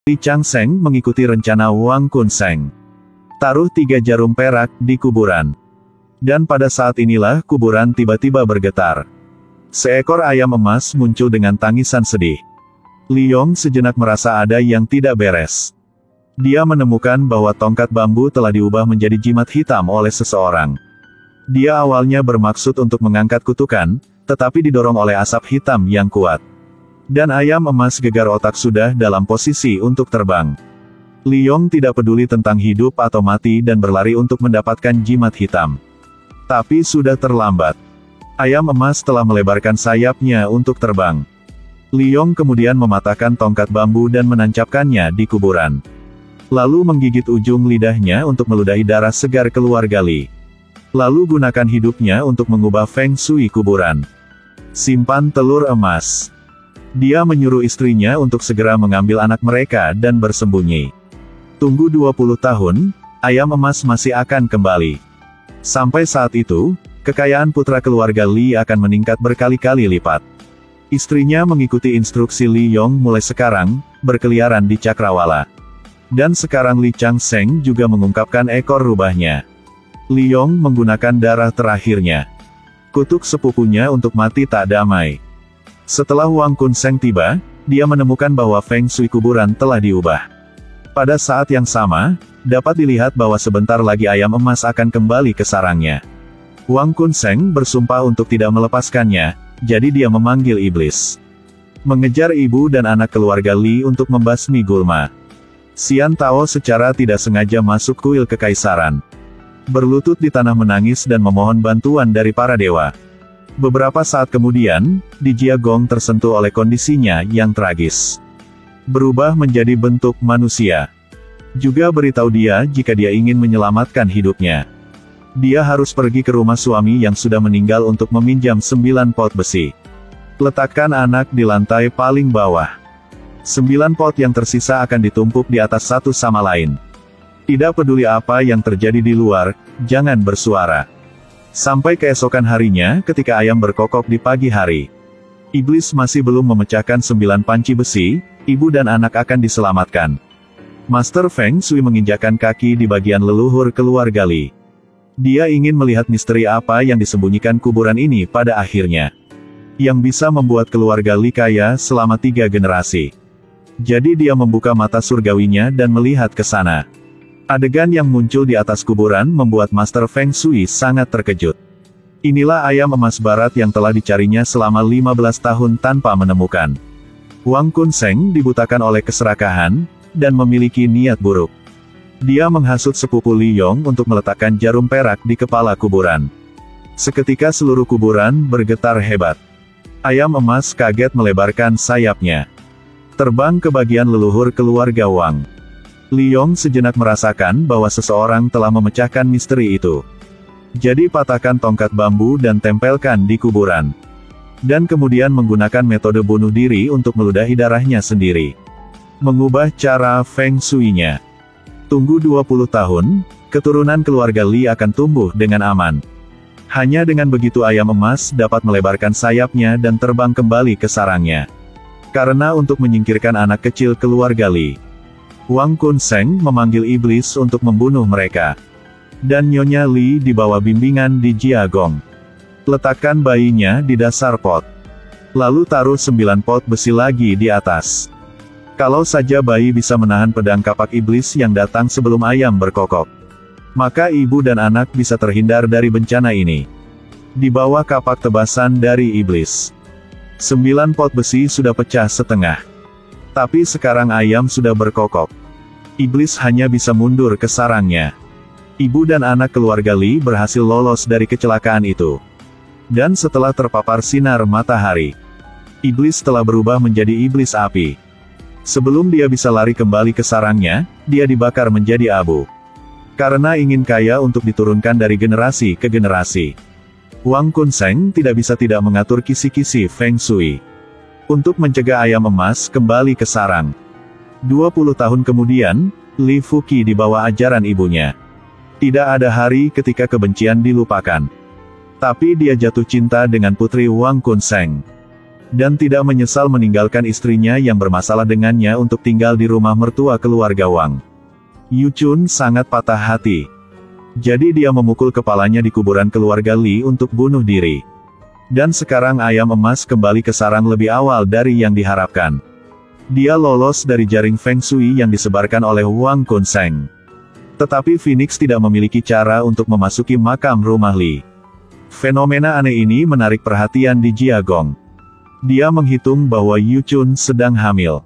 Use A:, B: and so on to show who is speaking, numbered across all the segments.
A: Li Changseng mengikuti rencana Wang Kunseng. Taruh 3 jarum perak di kuburan. Dan pada saat inilah kuburan tiba-tiba bergetar. Seekor ayam emas muncul dengan tangisan sedih. Li Yong sejenak merasa ada yang tidak beres. Dia menemukan bahwa tongkat bambu telah diubah menjadi jimat hitam oleh seseorang. Dia awalnya bermaksud untuk mengangkat kutukan, tetapi didorong oleh asap hitam yang kuat. Dan ayam emas gegar otak sudah dalam posisi untuk terbang. Li Yong tidak peduli tentang hidup atau mati dan berlari untuk mendapatkan jimat hitam. Tapi sudah terlambat. Ayam emas telah melebarkan sayapnya untuk terbang. Li Yong kemudian mematahkan tongkat bambu dan menancapkannya di kuburan. Lalu menggigit ujung lidahnya untuk meludahi darah segar keluarga Li. Lalu gunakan hidupnya untuk mengubah feng shui kuburan. Simpan telur emas. Dia menyuruh istrinya untuk segera mengambil anak mereka dan bersembunyi. Tunggu 20 tahun, ayam emas masih akan kembali. Sampai saat itu, kekayaan putra keluarga Li akan meningkat berkali-kali lipat. Istrinya mengikuti instruksi Li Yong mulai sekarang, berkeliaran di Cakrawala. Dan sekarang Li Changseng juga mengungkapkan ekor rubahnya. Li Yong menggunakan darah terakhirnya. Kutuk sepupunya untuk mati tak damai. Setelah Wang Kunseng tiba, dia menemukan bahwa feng shui kuburan telah diubah. Pada saat yang sama, dapat dilihat bahwa sebentar lagi ayam emas akan kembali ke sarangnya. Wang Kunseng bersumpah untuk tidak melepaskannya, jadi dia memanggil iblis. Mengejar ibu dan anak keluarga Li untuk membasmi gulma. Xian Tao secara tidak sengaja masuk kuil kekaisaran. Berlutut di tanah menangis dan memohon bantuan dari para dewa. Beberapa saat kemudian, Di Jiagong tersentuh oleh kondisinya yang tragis. Berubah menjadi bentuk manusia. Juga beritahu dia jika dia ingin menyelamatkan hidupnya. Dia harus pergi ke rumah suami yang sudah meninggal untuk meminjam 9 pot besi. Letakkan anak di lantai paling bawah. 9 pot yang tersisa akan ditumpuk di atas satu sama lain. Tidak peduli apa yang terjadi di luar, jangan bersuara. Sampai keesokan harinya ketika ayam berkokok di pagi hari. Iblis masih belum memecahkan 9 panci besi, ibu dan anak akan diselamatkan. Master Feng Shui menginjakkan kaki di bagian leluhur keluarga Li. Dia ingin melihat misteri apa yang disembunyikan kuburan ini pada akhirnya. Yang bisa membuat keluarga Li kaya selama 3 generasi. Jadi dia membuka mata surgawinya dan melihat ke sana. Adegan yang muncul di atas kuburan membuat Master Feng Shui sangat terkejut. Inilah ayam emas barat yang telah dicarinya selama 15 tahun tanpa menemukan. Wang Kunseng dibutakan oleh keserakahan, dan memiliki niat buruk. Dia menghasut sepupu Li Yong untuk meletakkan jarum perak di kepala kuburan. Seketika seluruh kuburan bergetar hebat. Ayam emas kaget melebarkan sayapnya. Terbang ke bagian leluhur keluarga Wang. Li Yong sejenak merasakan bahwa seseorang telah memecahkan misteri itu. Jadi patahkan tongkat bambu dan tempelkan di kuburan. Dan kemudian menggunakan metode bunuh diri untuk meludahi darahnya sendiri. Mengubah cara feng shui-nya. Tunggu 20 tahun, keturunan keluarga Li akan tumbuh dengan aman. Hanya dengan begitu ayam emas dapat melebarkan sayapnya dan terbang kembali ke sarangnya. Karena untuk menyingkirkan anak kecil keluarga Li, Wang Kunseng memanggil iblis untuk membunuh mereka. Dan Nyonya Li di bawah bimbingan Di Jiagong. Letakkan bayinya di dasar pot. Lalu taruh 9 pot besi lagi di atas. Kalau saja bayi bisa menahan pedang kapak iblis yang datang sebelum ayam berkokok, maka ibu dan anak bisa terhindar dari bencana ini. Di bawah kapak tebasan dari iblis, 9 pot besi sudah pecah setengah. Tapi sekarang ayam sudah berkokok. Iblis hanya bisa mundur ke sarangnya. Ibu dan anak keluarga Li berhasil lolos dari kecelakaan itu. Dan setelah terpapar sinar matahari, iblis telah berubah menjadi iblis api. Sebelum dia bisa lari kembali ke sarangnya, dia dibakar menjadi abu. Karena ingin kaya untuk diturunkan dari generasi ke generasi, Wang Kunseng tidak bisa tidak mengatur kisi-kisi feng shui. Untuk mencegah ayam emas kembali ke sarang. 20 tahun kemudian, Li Fuqi di bawah ajaran ibunya. Tidak ada hari ketika kebencian dilupakan. Tapi dia jatuh cinta dengan putri Wang Kunseng. dan tidak menyesal meninggalkan istrinya yang bermasalah dengannya untuk tinggal di rumah mertua keluarga Wang. Yu Chun sangat patah hati. Jadi dia memukul kepalanya di kuburan keluarga Li untuk bunuh diri. Dan sekarang ayam emas kembali ke sarang lebih awal dari yang diharapkan. Dia lolos dari jaring Feng Shui yang disebarkan oleh Wang Kunseng. Tetapi Phoenix tidak memiliki cara untuk memasuki makam rumah Li. Fenomena aneh ini menarik perhatian di Jiagong. Dia menghitung bahwa Yu Chun sedang hamil.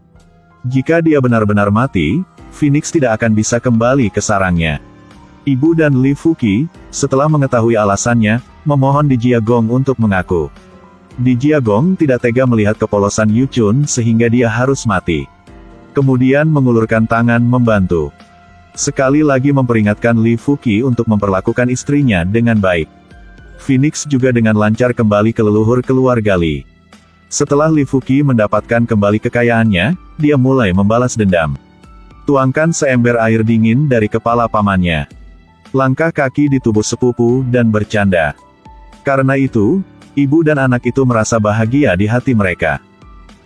A: Jika dia benar-benar mati, Phoenix tidak akan bisa kembali ke sarangnya. Ibu dan Li Fuqi, setelah mengetahui alasannya, memohon di Jiagong untuk mengaku. Di Jiagong tidak tega melihat kepolosan Yu Chun sehingga dia harus mati. Kemudian mengulurkan tangan membantu. Sekali lagi memperingatkan Li Fuqi untuk memperlakukan istrinya dengan baik. Phoenix juga dengan lancar kembali ke leluhur keluarga Li. Setelah Li Fuqi mendapatkan kembali kekayaannya, dia mulai membalas dendam. Tuangkan seember air dingin dari kepala pamannya. Langkah kaki di tubuh sepupu dan bercanda. Karena itu, ibu dan anak itu merasa bahagia di hati mereka.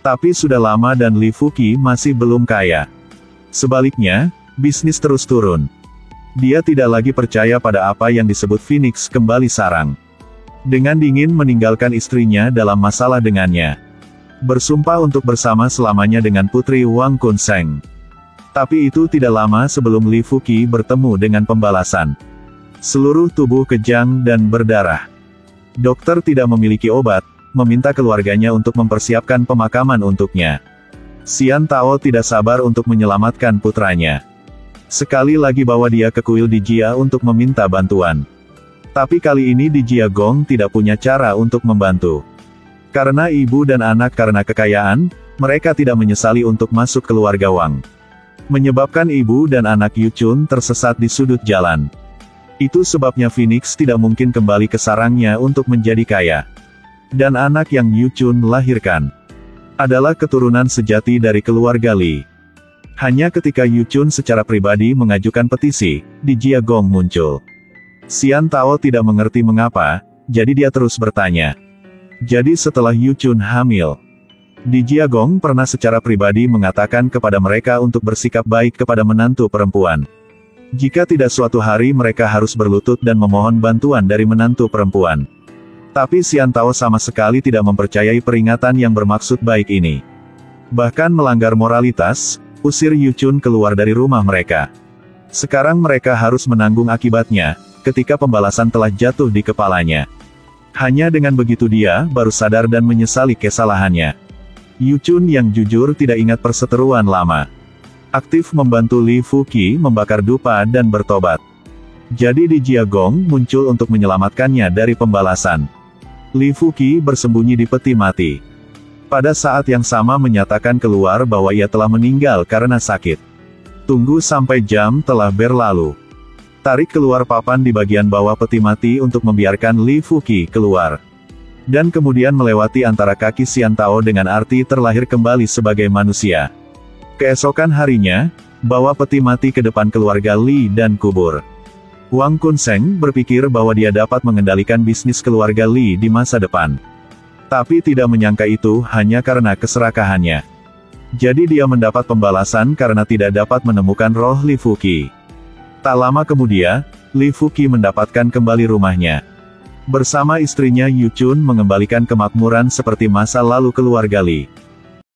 A: Tapi sudah lama dan Li Fuqi masih belum kaya. Sebaliknya, bisnis terus turun. Dia tidak lagi percaya pada apa yang disebut Phoenix kembali sarang. Dengan dingin meninggalkan istrinya dalam masalah dengannya. Bersumpah untuk bersama selamanya dengan putri Wang Kunseng. Tapi itu tidak lama sebelum Li Fuqi bertemu dengan pembalasan. Seluruh tubuh kejang dan berdarah. Dokter tidak memiliki obat, meminta keluarganya untuk mempersiapkan pemakaman untuknya. Xian Tao tidak sabar untuk menyelamatkan putranya. Sekali lagi bawa dia ke kuil di Jia untuk meminta bantuan. Tapi kali ini di Jiagong tidak punya cara untuk membantu. Karena ibu dan anak karena kekayaan, mereka tidak menyesali untuk masuk keluarga Wang. Menyebabkan ibu dan anak Yu Chun tersesat di sudut jalan. Itu sebabnya Phoenix tidak mungkin kembali ke sarangnya untuk menjadi kaya. Dan anak yang Yu Chun lahirkan adalah keturunan sejati dari keluarga Li. Hanya ketika Yu Chun secara pribadi mengajukan petisi, di Jiagong muncul. Xian Tao tidak mengerti mengapa, jadi dia terus bertanya. Jadi setelah Yu Chun hamil, di Jiagong pernah secara pribadi mengatakan kepada mereka untuk bersikap baik kepada menantu perempuan. Jika tidak suatu hari mereka harus berlutut dan memohon bantuan dari menantu perempuan. Tapi Xian Tao sama sekali tidak mempercayai peringatan yang bermaksud baik ini. Bahkan melanggar moralitas, usir Yu Chun keluar dari rumah mereka. Sekarang mereka harus menanggung akibatnya, ketika pembalasan telah jatuh di kepalanya. Hanya dengan begitu dia baru sadar dan menyesali kesalahannya. Yu Chun yang jujur tidak ingat perseteruan lama. Aktif membantu Li Fuqi membakar dupa dan bertobat. Jadi di Jiagong muncul untuk menyelamatkannya dari pembalasan. Li Fuqi bersembunyi di peti mati. Pada saat yang sama menyatakan keluar bahwa ia telah meninggal karena sakit. Tunggu sampai jam telah berlalu. Tarik keluar papan di bagian bawah peti mati untuk membiarkan Li Fuqi keluar. Dan kemudian melewati antara kaki Xian Tao dengan arti terlahir kembali sebagai manusia. Keesokan harinya, bawa peti mati ke depan keluarga Li dan kubur. Wang Kunseng berpikir bahwa dia dapat mengendalikan bisnis keluarga Li di masa depan. Tapi tidak menyangka itu hanya karena keserakahannya. Jadi dia mendapat pembalasan karena tidak dapat menemukan roh Li Fuqi. Tak lama kemudian, Li Fuqi mendapatkan kembali rumahnya. Bersama istrinya Yu Chun mengembalikan kemakmuran seperti masa lalu keluarga Li.